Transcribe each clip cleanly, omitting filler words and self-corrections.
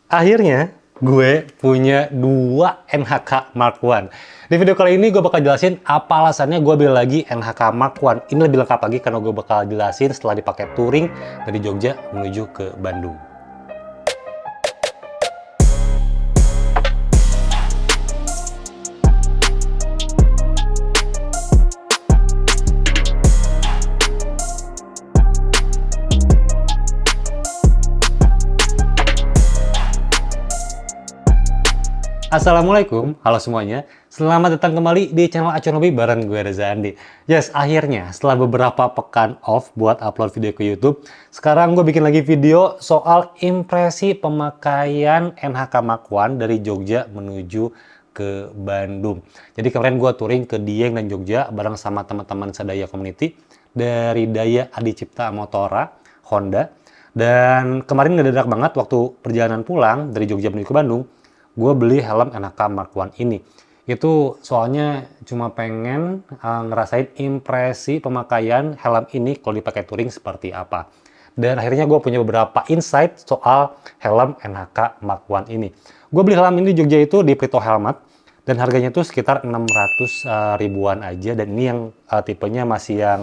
Akhirnya gue punya dua NHK Mark I. Di video kali ini gue bakal jelasin apa alasannya gue beli lagi NHK Mark I. Ini lebih lengkap lagi karena gue bakal jelasin setelah dipakai touring dari Jogja menuju ke Bandung. Assalamualaikum, halo semuanya. Selamat datang kembali di channel Aconobi bareng gue Reza Andi. Yes, akhirnya setelah beberapa pekan off buat upload video ke YouTube, sekarang gue bikin lagi video soal impresi pemakaian NHK Mark I dari Jogja menuju ke Bandung. Jadi kemarin gue touring ke Dieng dan Jogja bareng sama teman-teman Sadaya Community dari Daya Adicipta Motora Honda. Dan kemarin ngedadak banget waktu perjalanan pulang dari Jogja menuju ke Bandung, gue beli helm NHK Mark I ini. Itu soalnya cuma pengen ngerasain impresi pemakaian helm ini kalau dipakai touring seperti apa. Dan akhirnya gue punya beberapa insight soal helm NHK Mark I ini. Gue beli helm ini di Jogja itu di Prito Helmet, dan harganya itu sekitar 600 ribuan aja. Dan ini yang tipenya masih yang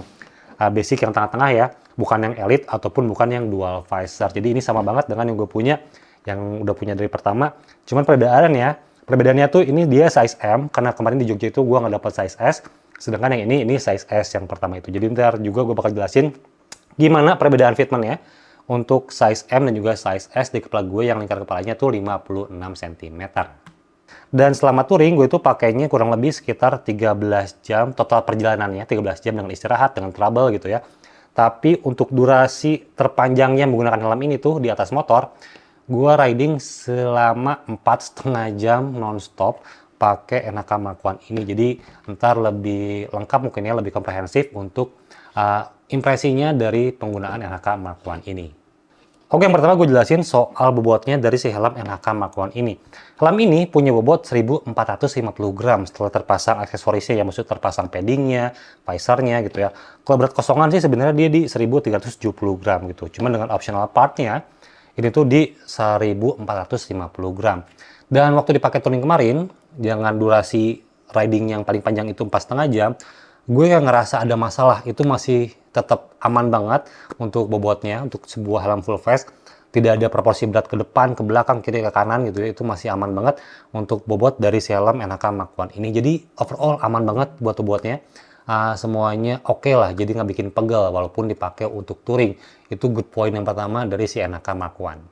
basic, yang tengah-tengah ya, bukan yang elite ataupun bukan yang dual visor. Jadi ini sama banget dengan yang gue punya, yang udah punya dari pertama. Cuman perbedaannya tuh ini dia size M, karena kemarin di Jogja itu gue nggak dapat size S, sedangkan yang ini size S yang pertama itu. Jadi ntar juga gue bakal jelasin gimana perbedaan fitmentnya untuk size M dan juga size S di kepala gue yang lingkar kepalanya tuh 56 cm. Dan selama touring gue itu pakainya kurang lebih sekitar 13 jam total perjalanannya, 13 jam dengan istirahat, dengan trouble gitu ya. Tapi untuk durasi terpanjangnya menggunakan helm ini tuh di atas motor, gua riding selama 4,5 jam non-stop pakai NHK Mark I ini. Jadi ntar lebih lengkap mungkin ya, lebih komprehensif untuk impresinya dari penggunaan NHK Mark I ini. Oke, yang pertama gue jelasin soal bobotnya dari si helm NHK Mark I ini. Helm ini punya bobot 1450 gram setelah terpasang aksesorisnya, ya maksud terpasang paddingnya, visornya gitu ya. Kalau berat kosongan sih sebenarnya dia di 1370 gram gitu. Cuman dengan optional partnya ini tuh di 1450 gram. Dan waktu dipakai touring kemarin, dengan durasi riding yang paling panjang itu 4,5 jam, gue nggak ngerasa ada masalah. Itu masih tetap aman banget untuk bobotnya, untuk sebuah helm full face. Tidak ada proporsi berat ke depan, ke belakang, kiri, ke kanan gitu ya. Itu masih aman banget untuk bobot dari si helm NHK Mark I ini. Jadi overall aman banget buat bobotnya. Semuanya oke lah, jadi nggak bikin pegel walaupun dipakai untuk touring. Itu good point yang pertama dari si NHK Mark I.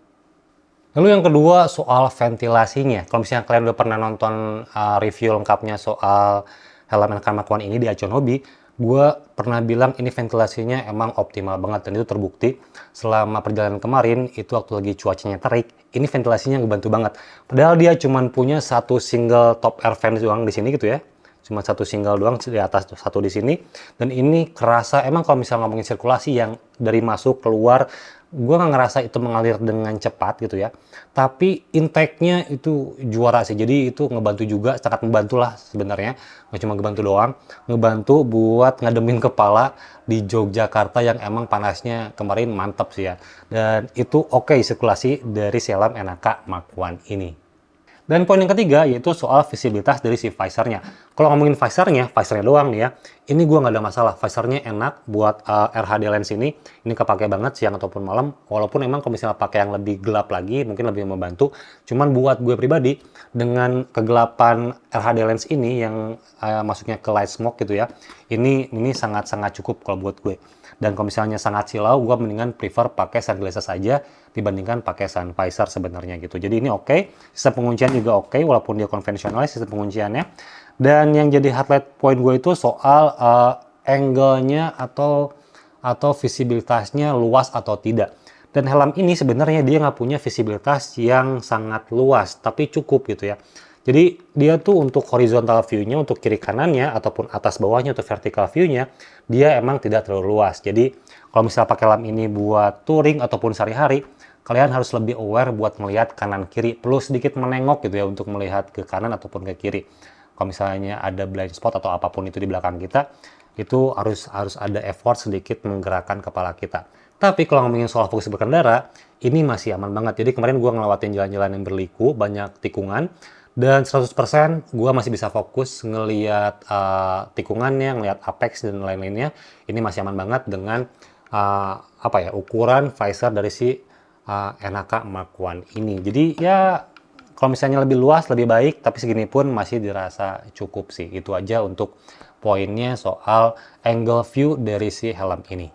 Lalu yang kedua soal ventilasinya. Kalau misalnya kalian udah pernah nonton review lengkapnya soal helm NHK Mark I ini di Aconobi, gue pernah bilang ini ventilasinya emang optimal banget, dan itu terbukti selama perjalanan kemarin. Itu waktu lagi cuacanya terik, ini ventilasinya ngebantu banget. Padahal dia cuma punya satu single top air fan doang di sini gitu ya. Cuma satu single doang di atas, satu di sini. Dan ini kerasa emang kalau misalnya ngomongin sirkulasi yang dari masuk keluar, gue nggak ngerasa itu mengalir dengan cepat gitu ya. Tapi intake-nya itu juara sih. Jadi itu ngebantu juga, sangat membantu lah sebenarnya. Nggak cuma ngebantu doang, ngebantu buat ngademin kepala di Yogyakarta yang emang panasnya kemarin mantap sih ya. Dan itu oke sirkulasi dari helm NHK Mark I ini. Dan poin yang ketiga yaitu soal visibilitas dari si visornya. Kalau ngomongin visornya doang nih ya, ini gue nggak ada masalah. Visornya enak buat RHD lens ini kepake banget siang ataupun malam. Walaupun emang kalau misalnya pakai yang lebih gelap lagi, mungkin lebih membantu. Cuman buat gue pribadi, dengan kegelapan RHD lens ini yang masuknya ke light smoke gitu ya, ini sangat-sangat cukup kalau buat gue. Dan kalau misalnya sangat silau, gue mendingan prefer pakai sunglasses aja dibandingkan pakai sun visor sebenarnya gitu. Jadi ini oke. Sistem penguncian juga oke, walaupun dia konvensional sistem pengunciannya. Dan yang jadi highlight point gue itu soal angle-nya atau visibilitasnya luas atau tidak. Dan helm ini sebenarnya dia nggak punya visibilitas yang sangat luas, tapi cukup gitu ya. Jadi dia tuh untuk horizontal view-nya, untuk kiri kanannya, ataupun atas bawahnya, untuk vertical view-nya, dia emang tidak terlalu luas. Jadi kalau misalnya pakai helm ini buat touring ataupun sehari-hari, kalian harus lebih aware buat melihat kanan kiri. Perlu sedikit menengok gitu ya untuk melihat ke kanan ataupun ke kiri. Kalau misalnya ada blind spot atau apapun itu di belakang kita, itu harus ada effort sedikit menggerakkan kepala kita. Tapi kalau ngomongin soal fokus berkendara, ini masih aman banget. Jadi kemarin gue ngelewatin jalan-jalan yang berliku, banyak tikungan, dan 100% gue masih bisa fokus ngelihat tikungannya, ngelihat apex dan lain-lainnya. Ini masih aman banget dengan ukuran visor dari si NHK Mark I ini. Jadi ya kalau misalnya lebih luas, lebih baik, tapi segini pun masih dirasa cukup sih. Itu aja untuk poinnya soal angle view dari si helm ini.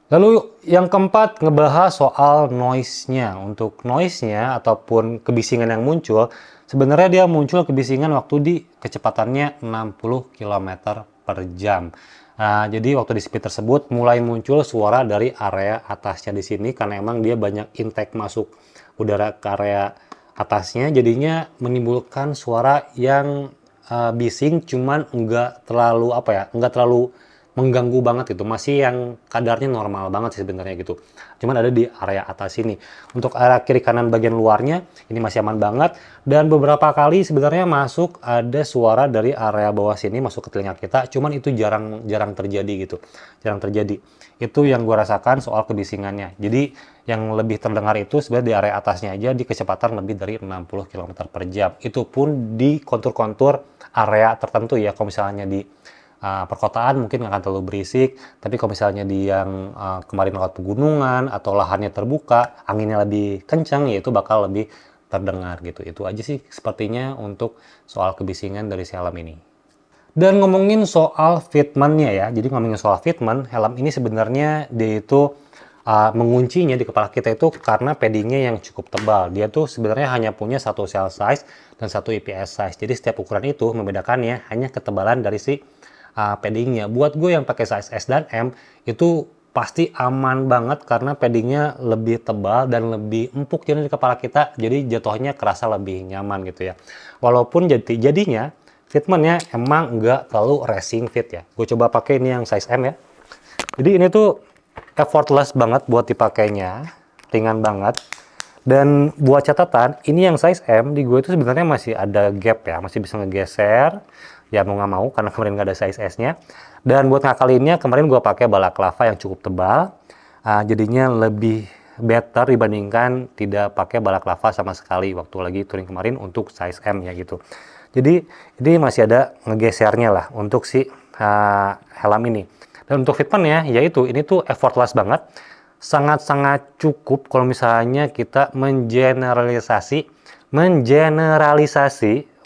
Lalu yang keempat ngebahas soal noise-nya. Untuk noise-nya ataupun kebisingan yang muncul, sebenarnya dia muncul kebisingan waktu di kecepatannya 60 km per jam. Nah, jadi waktu di speed tersebut mulai muncul suara dari area atasnya di sini karena emang dia banyak intake masuk udara ke area atasnya, jadinya menimbulkan suara yang bising, cuman nggak terlalu nggak terlalu mengganggu banget gitu, masih yang kadarnya normal banget sih sebenarnya gitu. Cuman ada di area atas sini. Untuk area kiri kanan bagian luarnya ini masih aman banget, dan beberapa kali sebenarnya masuk ada suara dari area bawah sini masuk ke telinga kita, cuman itu jarang terjadi gitu. Jarang terjadi. Itu yang gue rasakan soal kebisingannya. Jadi yang lebih terdengar itu sebenarnya di area atasnya aja di kecepatan lebih dari 60 km per jam. Itu pun di kontur-kontur area tertentu ya. Kalau misalnya di perkotaan mungkin nggak akan terlalu berisik, tapi kalau misalnya di yang kemarin lewat pegunungan atau lahannya terbuka, anginnya lebih kencang, ya itu bakal lebih terdengar gitu. Itu aja sih sepertinya untuk soal kebisingan dari si helm ini. Dan ngomongin soal fitment-nya ya, jadi ngomongin soal fitment, helm ini sebenarnya dia itu menguncinya di kepala kita itu karena paddingnya yang cukup tebal. Dia tuh sebenarnya hanya punya satu cell size dan satu IPS size. Jadi setiap ukuran itu membedakannya hanya ketebalan dari si paddingnya. Buat gue yang pakai size S dan M itu pasti aman banget karena paddingnya lebih tebal dan lebih empuk jadi di kepala kita, jadi jatuhnya kerasa lebih nyaman gitu ya. Walaupun jadinya fitmentnya emang nggak terlalu racing fit ya. Gue coba pakai ini yang size M ya. Jadi ini tuh effortless banget buat dipakainya, ringan banget. Dan buat catatan, ini yang size M di gue itu sebenarnya masih ada gap ya, masih bisa ngegeser. Ya mau nggak mau karena kemarin nggak ada size S-nya. Dan buat ngakalinnya kemarin gue pakai balaclava yang cukup tebal. Jadinya lebih better dibandingkan tidak pakai balaclava sama sekali waktu lagi touring kemarin untuk size M ya gitu. Jadi ini masih ada ngegesernya lah untuk si helm ini. Dan untuk fitmentnya yaitu ini tuh effortless banget. Sangat-sangat cukup kalau misalnya kita mengeneralisasi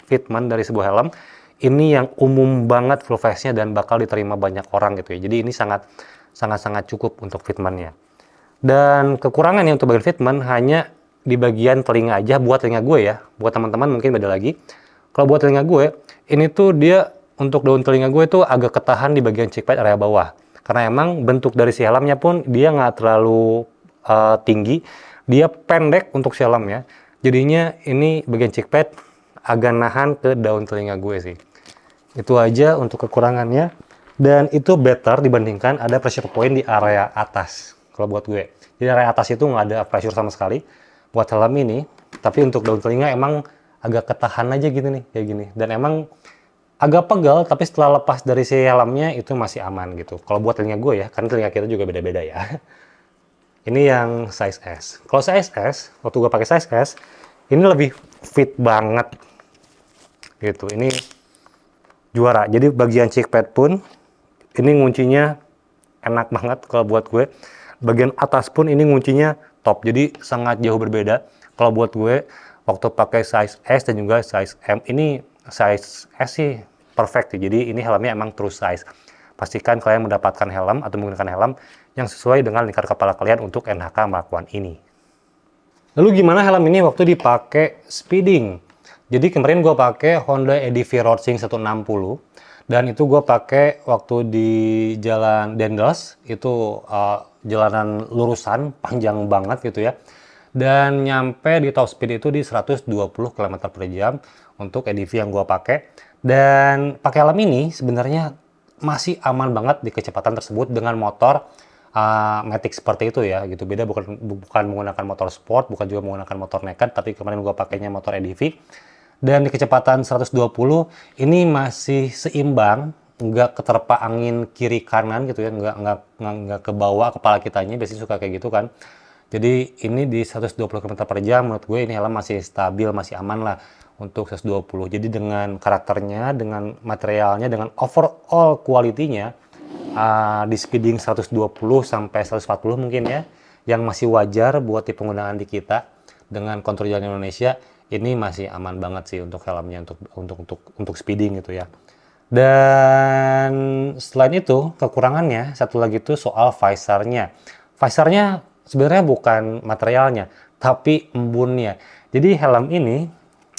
fitment dari sebuah helm. Ini yang umum banget full face-nya dan bakal diterima banyak orang gitu ya. Jadi ini sangat cukup untuk fitment-nya. Dan kekurangannya untuk bagian fitment hanya di bagian telinga aja buat telinga gue ya. Buat teman-teman mungkin beda lagi. Kalau buat telinga gue, ini tuh dia untuk daun telinga gue tuh agak ketahan di bagian cheek pad area bawah. Karena emang bentuk dari si helmnya pun dia nggak terlalu tinggi. Dia pendek untuk si helmnya. Jadinya ini bagian cheek pad agak nahan ke daun telinga gue sih. Itu aja untuk kekurangannya, dan itu better dibandingkan ada pressure point di area atas kalau buat gue. Jadi area atas itu nggak ada pressure sama sekali buat helm ini, tapi untuk daun telinga emang agak ketahan aja gitu nih, kayak gini. Dan emang agak pegal, tapi setelah lepas dari si helmnya itu masih aman gitu. Kalau buat telinga gue ya, karena telinga kita juga beda-beda ya. Ini yang size S. Kalau size S, waktu gue pakai size S, ini lebih fit banget gitu. Ini juara. Jadi bagian cheek pad pun ini nguncinya enak banget kalau buat gue. Bagian atas pun ini nguncinya top. Jadi sangat jauh berbeda. Kalau buat gue waktu pakai size S dan juga size M, ini size S sih perfect. Jadi ini helmnya emang true size. Pastikan kalian mendapatkan helm atau menggunakan helm yang sesuai dengan lingkar kepala kalian untuk NHK Mark I ini. Lalu gimana helm ini waktu dipakai speeding? Jadi kemarin gue pakai Honda EDV Racing 160 dan itu gue pakai waktu di jalan Dendels, itu jalanan lurusan panjang banget gitu ya. Dan nyampe di top speed itu di 120 km per jam untuk EDV yang gue pakai. Dan pakai helm ini sebenarnya masih aman banget di kecepatan tersebut dengan motor Matic seperti itu ya gitu. Beda bukan menggunakan motor sport, bukan juga menggunakan motor naked, tapi kemarin gue pakainya motor EDV. Dan di kecepatan 120 ini masih seimbang nggak keterpa angin kiri kanan gitu ya, nggak ke bawah kepala kitanya, biasanya suka kayak gitu kan. Jadi ini di 120 km per jam, menurut gue ini helm masih stabil, masih aman lah untuk 120. Jadi dengan karakternya, dengan materialnya, dengan overall quality-nya, di speeding 120 sampai 140 mungkin ya, yang masih wajar buat di penggunaan di kita dengan kontur jalan Indonesia, ini masih aman banget sih untuk helmnya, untuk speeding gitu ya. Dan selain itu, kekurangannya satu lagi tuh soal visornya. Visornya sebenarnya bukan materialnya, tapi embunnya. Jadi helm ini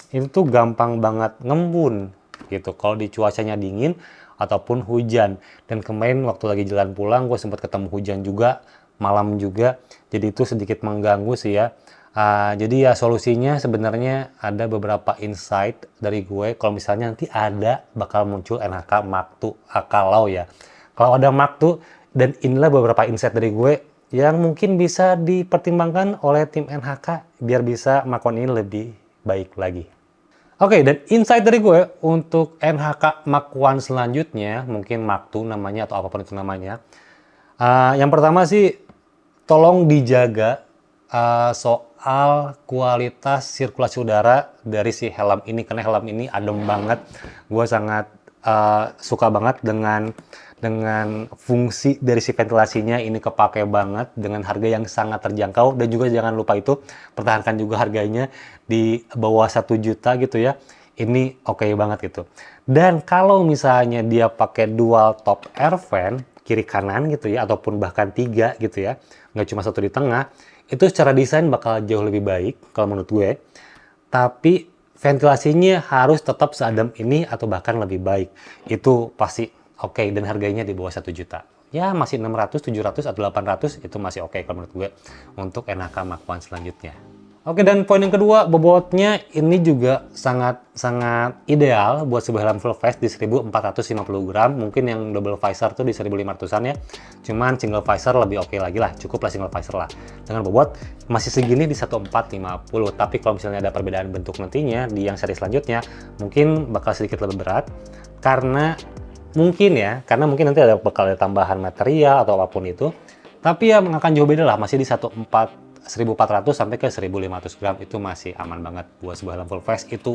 itu tuh gampang banget ngembun gitu kalau di cuacanya dingin ataupun hujan. Dan kemarin waktu lagi jalan pulang gue sempat ketemu hujan juga, malam juga, jadi itu sedikit mengganggu sih ya. Jadi ya solusinya sebenarnya ada beberapa insight dari gue. Kalau misalnya nanti ada bakal muncul NHK Mark II, kalau ada Mark II, dan inilah beberapa insight dari gue yang mungkin bisa dipertimbangkan oleh tim NHK biar bisa Mark I ini lebih baik lagi. Oke, dan insight dari gue untuk NHK Mark I selanjutnya, mungkin Mark II namanya atau apapun itu namanya. Yang pertama sih, tolong dijaga soal kualitas sirkulasi udara dari si helm ini, karena helm ini adem banget. Gue sangat suka banget dengan fungsi dari si ventilasinya, ini kepake banget dengan harga yang sangat terjangkau. Dan juga jangan lupa itu, pertahankan juga harganya di bawah 1 juta gitu ya. Ini oke banget gitu. Dan kalau misalnya dia pakai dual top air vent kiri kanan gitu ya, ataupun bahkan 3 gitu ya, nggak cuma satu di tengah, itu secara desain bakal jauh lebih baik kalau menurut gue. Tapi ventilasinya harus tetap seadem ini atau bahkan lebih baik. Itu pasti oke, dan harganya di bawah 1 juta. Ya masih 600, 700, atau 800 itu masih oke kalau menurut gue untuk NHK Mark I selanjutnya. Oke, dan poin yang kedua, bobotnya ini juga sangat ideal buat sebuah helm full face di 1450 gram. Mungkin yang double visor tuh di 1500-an ya. Cuman single visor lebih oke lagi lah, cukup lah single visor lah. Dengan bobot masih segini di 1450. Tapi kalau misalnya ada perbedaan bentuk nantinya di yang seri selanjutnya, mungkin bakal sedikit lebih berat. Karena mungkin nanti bakal ada tambahan material atau apapun itu. Tapi ya akan jauh beda lah, masih di 1400 sampai ke 1500 gram, itu masih aman banget buat sebuah helm full face. Itu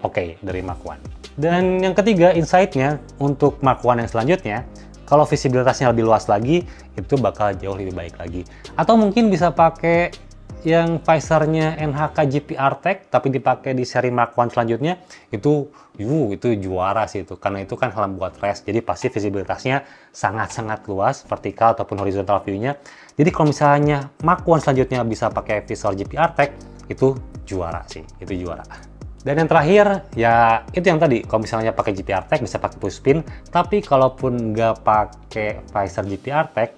oke dari Mark I. Dan yang ketiga, insight-nya untuk Mark I yang selanjutnya, kalau visibilitasnya lebih luas lagi, itu bakal jauh lebih baik lagi. Atau mungkin bisa pakai yang visornya NHK GPR Tech tapi dipakai di seri Mark I selanjutnya, itu juara sih itu, karena itu kan helm buat race, jadi pasti visibilitasnya sangat luas, vertikal ataupun horizontal view-nya. Jadi kalau misalnya Mark I selanjutnya bisa pakai visor GPR Tech, itu juara sih, itu juara. Dan yang terakhir, ya itu yang tadi, kalau misalnya pakai GPR Tech bisa pakai push pin, tapi kalaupun nggak pakai visor GPR Tech,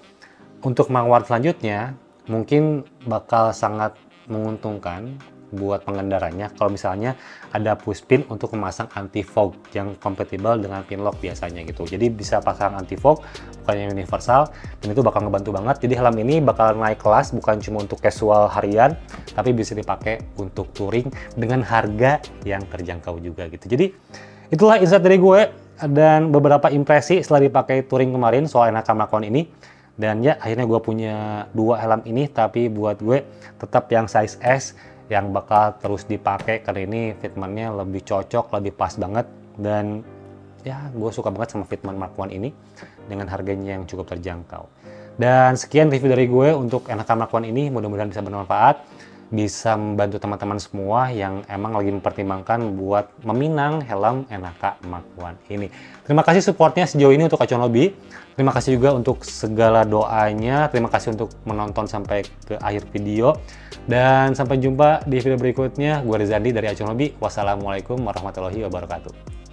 untuk Mark I selanjutnya mungkin bakal sangat menguntungkan buat pengendaranya kalau misalnya ada push pin untuk memasang anti fog yang kompatibel dengan pin lock biasanya gitu. Jadi bisa pasang anti fog, bukan yang universal, dan itu bakal ngebantu banget. Jadi helm ini bakal naik kelas, bukan cuma untuk casual harian, tapi bisa dipakai untuk touring dengan harga yang terjangkau juga gitu. Jadi itulah insight dari gue dan beberapa impresi setelah dipakai touring kemarin soal NHK Mark I ini. Dan ya akhirnya gue punya 2 helm ini, tapi buat gue tetap yang size S yang bakal terus dipakai karena ini fitmentnya lebih cocok, lebih pas banget. Dan ya gue suka banget sama fitment Mark I ini dengan harganya yang cukup terjangkau. Dan sekian review dari gue untuk NHK Mark I ini, mudah-mudahan bisa bermanfaat, bisa membantu teman-teman semua yang emang lagi mempertimbangkan buat meminang helm NHK Mark I ini. Terima kasih supportnya sejauh ini untuk Aconobi. Terima kasih juga untuk segala doanya. Terima kasih untuk menonton sampai ke akhir video. Dan sampai jumpa di video berikutnya. Gue Rizandi dari Aconobi. Wassalamualaikum warahmatullahi wabarakatuh.